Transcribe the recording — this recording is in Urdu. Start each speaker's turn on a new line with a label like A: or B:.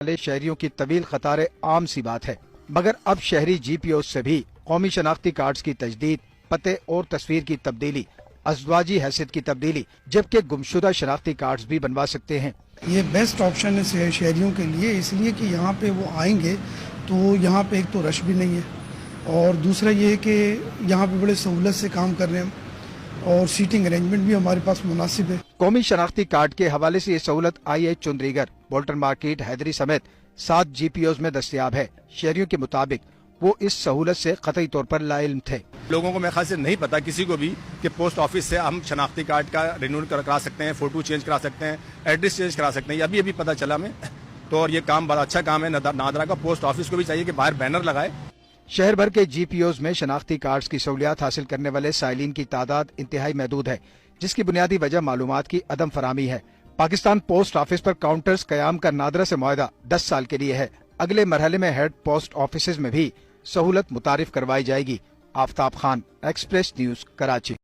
A: والے شہریوں کی طویل قطاریں عام سی بات ہے، مگر اب شہری جی پی اوز سے بھی قومی شناختی کارڈز کی تجدید، پتے اور تصویر کی تبدیلی، ازدواجی حیثیت کی تبدیلی، جبکہ گمشدہ شناختی کارڈز بھی بنوا سکتے ہیں۔
B: یہ بیسٹ آپشن ہے شہریوں کے لیے، اس لیے کہ یہاں پہ وہ آئیں گے تو یہاں پہ ایک تو رش بھی نہیں ہے، اور دوسرا یہ ہے کہ یہاں پہ بڑے سہولت سے کام کر رہے ہیں اور سیٹنگ ارینجمنٹ بھی ہمارے پاس مناسب ہے۔
A: قومی شناختی کارڈ کے حوالے سے یہ سہولت I H Chundrigar, Bolton market, Haidery سمیت 7 جی پی اوز میں دستیاب ہے۔ شہریوں کے مطابق وہ اس سہولت سے قطعی طور پر لا علم تھے۔
C: لوگوں کو میرے خیال سے نہیں پتا کسی کو بھی کہ پوسٹ آفس سے ہم شناختی کارڈ کا رینیول کرا سکتے ہیں، فوٹو چینج کرا سکتے ہیں، ایڈریس چینج کرا سکتے ہیں، یہ ابھی پتا چلا ہمیں۔ تو اور یہ کام بڑا اچھا کام ہے، نادرا کا پوسٹ آفس کو بھی چاہیے کہ باہر بینر لگائے۔
A: شہر بھر کے جی پی اوز میں شناختی کارڈز کی سہولیات حاصل کرنے والے سائلین کی تعداد انتہائی محدود ہے، جس کی بنیادی وجہ معلومات کی عدم فراہمی ہے۔ پاکستان پوسٹ آفس پر کاؤنٹرز قیام کا نادرا سے معاہدہ 10 سال کے لیے ہے۔ اگلے مرحلے میں ہیڈ پوسٹ آفیسز میں بھی سہولت متعارف کروائی جائے گی۔ آفتاب خان، ایکسپریس نیوز، کراچی۔